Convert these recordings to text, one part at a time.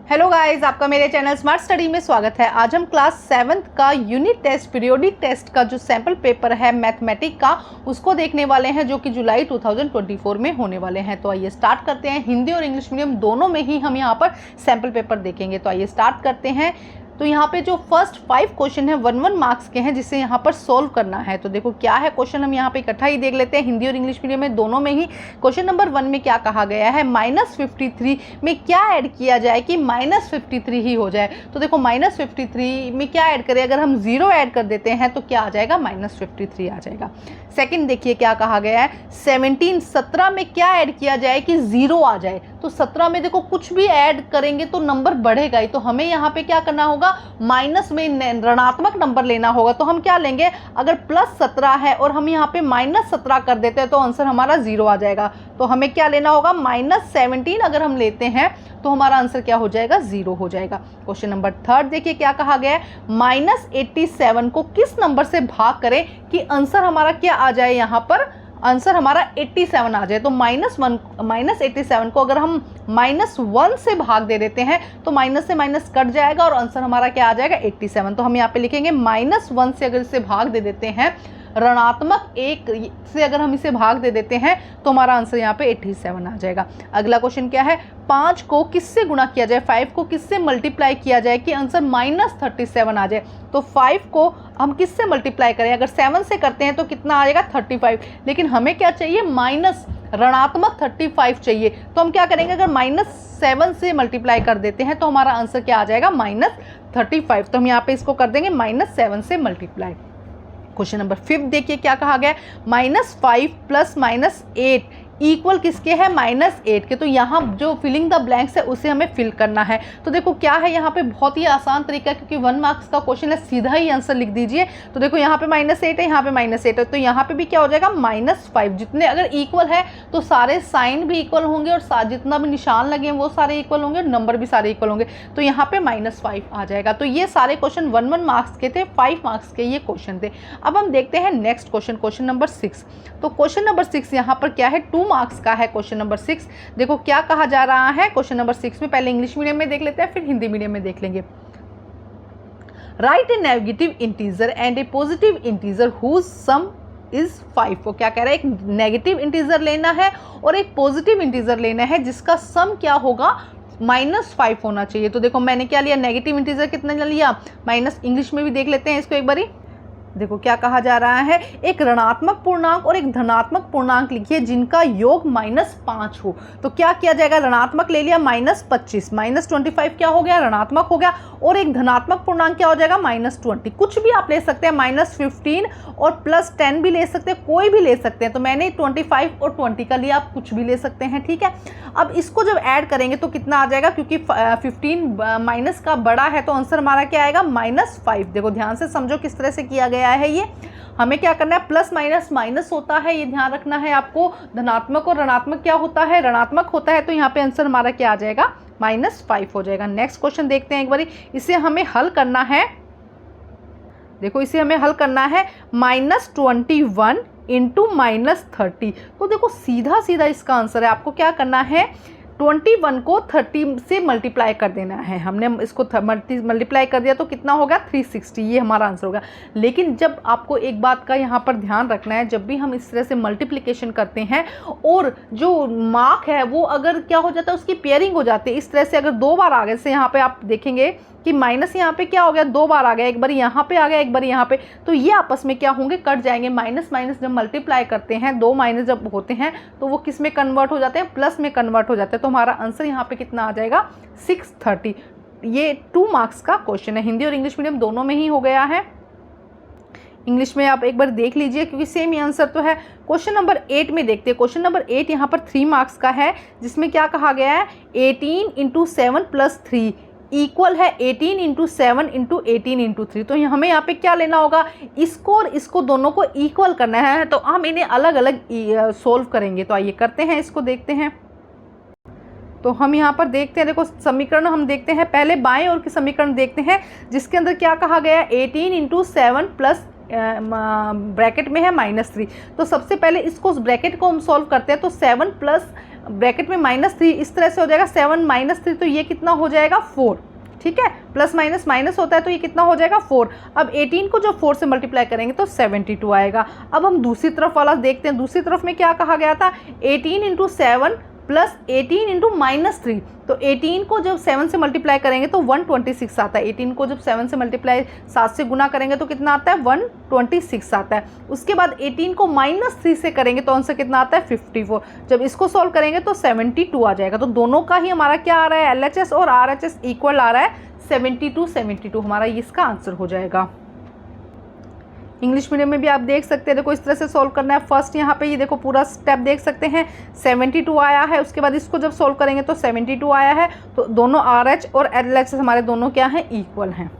Hello guys, आपका मेरे channel smart study में स्वागत है। आज हम क्लास 7th का यूनिट टेस्ट पीरियोडिक टेस्ट का जो सैम्पल पेपर है मैथमेटिक का उसको देखने वाले हैं, जो कि जुलाई 2024 में होने वाले हैं। तो आइए स्टार्ट करते हैं। हिंदी और इंग्लिश मीडियम दोनों में ही हम यहाँ पर सैम्पल पेपर देखेंगे। तो आइए स्टार्ट करते हैं। तो यहाँ पे जो फर्स्ट 5 क्वेश्चन है 1 मार्क्स के हैं, जिसे यहाँ पर सोल्व करना है। तो देखो क्या है क्वेश्चन, हम यहाँ पे इकट्ठा ही देख लेते हैं। हिंदी और इंग्लिश मीडियम में दोनों में ही क्वेश्चन नंबर 1 में क्या कहा गया है, -53 में क्या ऐड किया जाए कि -53 ही हो जाए। तो देखो -53 में क्या ऐड करें, अगर हम 0 ऐड कर देते हैं तो क्या आ जाएगा, -53 आ जाएगा। सेकंड देखिए क्या कहा गया है, 17 में क्या ऐड किया जाए कि 0 आ जाए। तो 17 में देखो कुछ भी ऐड करेंगे तो नंबर बढ़ेगा ही, तो हमें यहाँ पे क्या करना होगा, माइनस में ऋणात्मक नंबर लेना होगा। तो हम क्या लेंगे, अगर +17 है और हम यहाँ पे -17 कर देते हैं तो आंसर हमारा 0 आ जाएगा। तो हमें क्या लेना होगा, -17 अगर हम लेते हैं तो हमारा आंसर क्या हो जाएगा, 0 हो जाएगा। क्वेश्चन नंबर 3 देखिए क्या कहा गया है, -87 को किस नंबर से भाग करें कि आंसर हमारा क्या आ जाए, यहाँ पर आंसर हमारा 87 आ जाए। तो -87 को अगर हम -1 से भाग दे देते हैं तो माइनस से माइनस कट जाएगा और आंसर हमारा क्या आ जाएगा, 87। तो हम यहाँ पे लिखेंगे -1 से अगर इसे भाग दे देते हैं, ऋणात्मक 1 से अगर हम इसे भाग दे देते हैं तो हमारा आंसर यहाँ पे 87 आ जाएगा। अगला क्वेश्चन क्या है, 5 को किससे गुणा किया जाए, 5 को किससे मल्टीप्लाई किया जाए कि आंसर -37 आ जाए। तो 5 को हम किससे मल्टीप्लाई करें, अगर 7 से करते हैं तो कितना आ जाएगा, 35। लेकिन हमें क्या चाहिए, ऋणात्मक 35 चाहिए। तो हम क्या करेंगे, अगर -7 से मल्टीप्लाई कर देते हैं तो हमारा आंसर क्या आ जाएगा, -35। तो हम यहाँ पे इसको कर देंगे -7 से मल्टीप्लाई। क्वेश्चन नंबर 5 देखिए क्या कहा गया है, -5 + -8 इक्वल किसके है, -8 के। तो यहाँ जो फिलिंग द ब्लैंक्स है उसे हमें फिल करना है। तो देखो क्या है, यहाँ पे बहुत ही आसान तरीका है, क्योंकि 1 मार्क्स का क्वेश्चन है, सीधा ही आंसर लिख दीजिए। तो देखो यहाँ पे -8 है, यहाँ पे -8 है, तो यहाँ पे भी क्या हो जाएगा, -5। जितने अगर इक्वल है तो सारे साइन भी इक्वल होंगे और जितना भी निशान लगे हैं वो सारे इक्वल होंगे, नंबर भी सारे इक्वल होंगे। तो यहाँ पे -5 आ जाएगा। तो ये सारे क्वेश्चन 1 मार्क्स के थे, 5 मार्क्स के ये क्वेश्चन थे। अब हम देखते हैं नेक्स्ट क्वेश्चन, क्वेश्चन नंबर 6। तो क्वेश्चन नंबर 6 यहाँ पर क्या है, 2 मार्क्स का है क्वेश्चन नंबर 6। देखो क्या कहा जा रहा है क्वेश्चन नंबर 6 में, पहले इंग्लिश मीडियम में देख लेते हैं फिर हिंदी मीडियम में देख लेंगे। Write a negative integer and a positive integer whose sum is 5। वो क्या कह रहा है, एक नेगेटिव इंटीजर लेना है और एक पॉजिटिव इंटीजर लेना है जिसका सम क्या होगा, -5 होना चाहिए। तो देखो मैंने क्या लिया, नेगेटिव इंटीजर कितना लिया, माइनस। इंग्लिश में भी देख लेते हैं इसको एक बारी। देखो क्या कहा जा रहा है, एक ऋणात्मक पूर्णांक और एक धनात्मक पूर्णांक लिखिए जिनका योग -5 हो। तो क्या किया जाएगा, ऋणात्मक ले लिया -25, -25 क्या हो गया, ऋणात्मक हो गया। और एक धनात्मक पूर्णांक क्या हो जाएगा, -20। कुछ भी आप ले सकते हैं, -15 और +10 भी ले सकते हैं, कोई भी ले सकते हैं। तो मैंने 25 और 20 का लिया, आप कुछ भी ले सकते हैं, ठीक है। अब इसको जब ऐड करेंगे तो कितना आ जाएगा, क्योंकि 15 माइनस का बड़ा है तो आंसर हमारा क्या आएगा, -5। देखो ध्यान से समझो किस तरह से किया गया है ये। हमें क्या करना है, प्लस माइनस माइनस होता है, ये ध्यान रखना है आपको। धनात्मक और ऋणात्मक क्या होता है, ऋणात्मक होता है। तो यहाँ पे आंसर हमारा क्या आ जाएगा, -5 हो जाएगा। नेक्स्ट क्वेश्चन देखते हैं एक बारी, इसे हमें हल करना है। देखो इसे हमें हल करना है, -21 × -30। तो देखो सीधा सीधा इसका आंसर है, आपको क्या करना है, 21 को 30 से मल्टीप्लाई कर देना है। हमने इसको मल्टीप्लाई कर दिया तो कितना होगा, 360, ये हमारा आंसर होगा। लेकिन जब आपको एक बात का यहाँ पर ध्यान रखना है, जब भी हम इस तरह से मल्टीप्लिकेशन करते हैं और जो मार्क है वो अगर क्या हो जाता है, उसकी पेयरिंग हो जाती है। इस तरह से अगर 2 बार आ गए, जैसे यहाँ पे आप देखेंगे कि माइनस यहाँ पे क्या हो गया, 2 बार आ गया, एक बार यहाँ पे आ गया, एक बार यहाँ पे, तो ये आपस में क्या होंगे, कट जाएंगे। माइनस माइनस जब मल्टीप्लाई करते हैं, 2 माइनस जब होते हैं तो वो किस में कन्वर्ट हो जाते हैं, प्लस में कन्वर्ट हो जाते हैं। तो हमारा आंसर यहाँ पे कितना आ जाएगा, 630। ये 2 मार्क्स का क्वेश्चन है, हिंदी और इंग्लिश मीडियम दोनों में ही हो गया है। इंग्लिश में आप एक बार देख लीजिए क्योंकि सेम ही आंसर तो है। क्वेश्चन नंबर 8 में देखते हैं। क्वेश्चन नंबर 8 यहाँ पर 3 मार्क्स का है, जिसमें क्या कहा गया है, 18 × 7 + 3 इक्वल है 18 × 7 × 18 × 3। तो हमें यहाँ पे क्या लेना होगा, इसको और इसको दोनों को इक्वल करना है। तो हम इन्हें अलग अलग सोल्व करेंगे। तो आइए करते हैं, इसको देखते हैं। तो हम यहाँ पर देखते हैं, देखो समीकरण हम देखते हैं, पहले बाएं ओर के समीकरण देखते हैं जिसके अंदर क्या कहा गया है, 18 × 7 + ब्रैकेट में है -3। तो सबसे पहले इसको ब्रैकेट को हम सॉल्व करते हैं। तो 7 + ब्रैकेट में -3 इस तरह से हो जाएगा 7 - 3, तो ये कितना हो जाएगा 4, ठीक है। प्लस माइनस माइनस होता है तो ये कितना हो जाएगा 4। अब 18 को जब 4 से मल्टीप्लाई करेंगे तो 72 आएगा। अब हम दूसरी तरफ वाला देखते हैं, दूसरी तरफ में क्या कहा गया था, 18 × 7 प्लस 18 × -3, तो 18 को जब 7 से मल्टीप्लाई करेंगे तो 126 आता है। 18 को जब 7 से मल्टीप्लाई 7 से गुना करेंगे तो कितना आता है 126 आता है। उसके बाद 18 को -3 से करेंगे तो आंसर कितना आता है 54। जब इसको सॉल्व करेंगे तो 72 आ जाएगा। तो दोनों का ही हमारा क्या आ रहा है, LHS और RHS इक्वल आ रहा है 72 हमारा इसका आंसर हो जाएगा। इंग्लिश मीडियम में भी आप देख सकते हैं, देखो इस तरह से सॉल्व करना है। फर्स्ट यहाँ पे ये देखो पूरा स्टेप देख सकते हैं, 72 आया है। उसके बाद इसको जब सॉल्व करेंगे तो 72 आया है। तो दोनों RH और LHS हमारे दोनों क्या हैं, इक्वल हैं।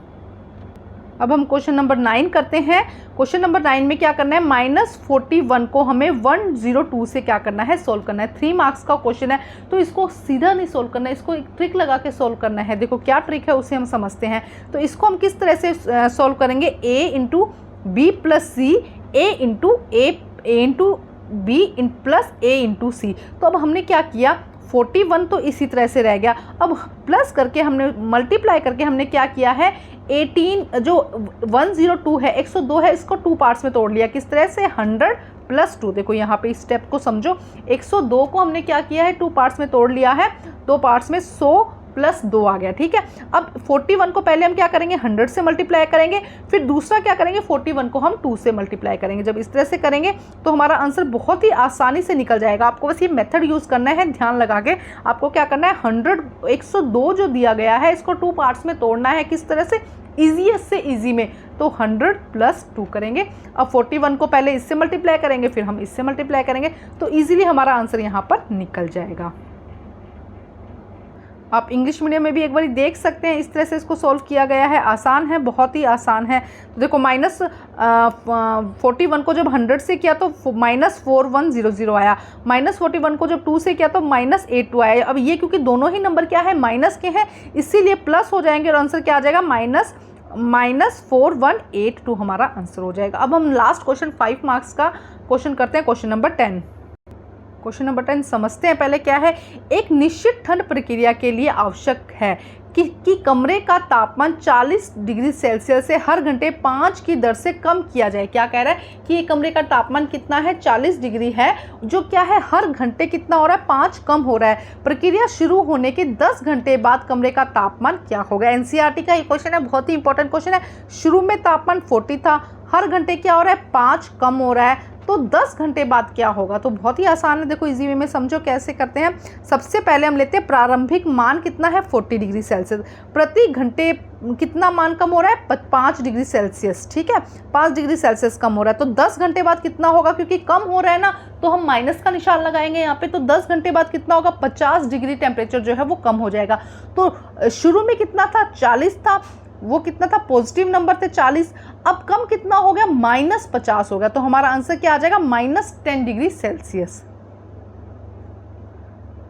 अब हम क्वेश्चन नंबर 9 करते हैं। क्वेश्चन नंबर 9 में क्या करना है, -41 को हमें 102 से क्या करना है, सोल्व करना है। 3 मार्क्स का क्वेश्चन है तो इसको सीधा नहीं सोल्व करना है, इसको एक ट्रिक लगा के सोल्व करना है। देखो क्या ट्रिक है उसे हम समझते हैं। तो इसको हम किस तरह से सोल्व करेंगे, A × B + C, A × B + A × C। तो अब हमने क्या किया, 41 तो इसी तरह से रह गया। अब प्लस करके हमने मल्टीप्लाई करके हमने क्या किया है, 18 जो 102 है 102 है, इसको 2 पार्ट्स में तोड़ लिया। किस तरह से, 100 + 2। देखो यहाँ पे इस स्टेप को समझो, 102 को हमने क्या किया है, 2 पार्ट्स में तोड़ लिया है। 2 पार्ट्स में 100 + 2 आ गया, ठीक है। अब 41 को पहले हम क्या करेंगे, 100 से मल्टीप्लाई करेंगे, फिर दूसरा क्या करेंगे, 41 को हम 2 से मल्टीप्लाई करेंगे। जब इस तरह से करेंगे तो हमारा आंसर बहुत ही आसानी से निकल जाएगा। आपको बस ये मेथड यूज़ करना है, ध्यान लगा के। आपको क्या करना है, 102 जो दिया गया है इसको 2 पार्ट्स में तोड़ना है। किस तरह से, ईजीएस्ट से ईजी में, तो 100 + 2 करेंगे। अब 41 को पहले इससे मल्टीप्लाई करेंगे, फिर हम इससे मल्टीप्लाई करेंगे, तो ईजिली हमारा आंसर यहाँ पर निकल जाएगा। आप इंग्लिश मीडियम में भी एक बार देख सकते हैं, इस तरह से इसको सॉल्व किया गया है। आसान है, बहुत ही आसान है। तो देखो -41 को जब 100 से किया तो -4100 आया। -41 को जब 2 से किया तो -82 आया। अब ये क्योंकि दोनों ही नंबर क्या है, माइनस के हैं, इसीलिए प्लस हो जाएंगे और आंसर क्या आ जाएगा, -4182 हमारा आंसर हो जाएगा। अब हम लास्ट क्वेश्चन 5 मार्क्स का क्वेश्चन करते हैं, क्वेश्चन नंबर 10। क्वेश्चन नंबर 10 समझते हैं पहले क्या है। एक निश्चित ठंड प्रक्रिया के लिए आवश्यक है कि कमरे का तापमान 40 डिग्री सेल्सियस से हर घंटे 5 की दर से कम किया जाए। क्या कह रहा है कि ये कमरे का तापमान कितना है, 40 डिग्री है, जो क्या है हर घंटे कितना हो रहा है, 5 कम हो रहा है। प्रक्रिया शुरू होने के 10 घंटे बाद कमरे का तापमान क्या होगा। NCERT का ये क्वेश्चन है, बहुत ही इंपॉर्टेंट क्वेश्चन है। शुरू में तापमान 40 था, हर घंटे क्या हो रहा है, 5 कम हो रहा है, तो 10 घंटे बाद क्या होगा। तो बहुत ही आसान है, देखो इजी वे में समझो कैसे करते हैं। सबसे पहले हम लेते हैं प्रारंभिक मान कितना है, 40 डिग्री सेल्सियस। प्रति घंटे कितना मान कम हो रहा है, 5 डिग्री सेल्सियस, ठीक है, 5 डिग्री सेल्सियस कम हो रहा है। तो 10 घंटे बाद कितना होगा, क्योंकि कम हो रहा है ना, तो हम माइनस का निशान लगाएंगे यहाँ पे। तो 10 घंटे बाद कितना होगा, 50 डिग्री टेम्परेचर जो है वो कम हो जाएगा। तो शुरू में कितना था, 40 था, वो कितना था, पॉजिटिव नंबर थे 40। अब कम कितना हो गया, -50 हो गया। तो हमारा आंसर क्या आ जाएगा, -10 डिग्री सेल्सियस।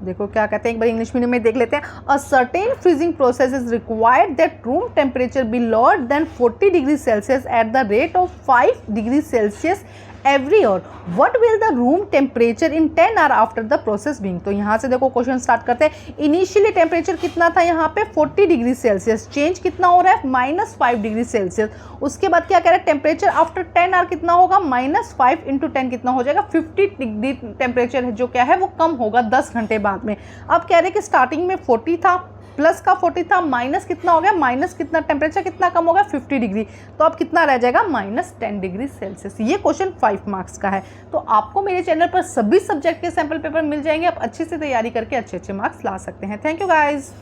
देखो क्या कहते हैं, एक बार इंग्लिश मीडियम में देख लेते हैं। A certain freezing process is required that room temperature be lower than 40 degree Celsius at the rate of 5 degree Celsius every hour. What will the room temperature in 10 hour after the process being. तो यहाँ से देखो question start करते हैं। Initially temperature कितना था यहाँ पे, 40 डिग्री सेल्सियस, चेंज कितना हो रहा है, -5 डिग्री सेल्सियस। उसके बाद क्या कह रहा है, टेम्परेचर आफ्टर 10 आवर कितना होगा, -5 × 10 कितना हो जाएगा, 50 डिग्री टेम्परेचर है जो क्या है वो कम होगा 10 घंटे बाद में। अब कह रहे हैं कि स्टार्टिंग में 40 था, प्लस का 40 था, माइनस कितना हो गया, माइनस कितना, टेम्परेचर कितना कम होगा, 50 डिग्री। तो अब कितना रह जाएगा, -10 डिग्री सेल्सियस। ये क्वेश्चन 5 मार्क्स का है। तो आपको मेरे चैनल पर सभी सब्जेक्ट के सैंपल पेपर मिल जाएंगे। आप अच्छे से तैयारी करके अच्छे मार्क्स ला सकते हैं। Thank you guys.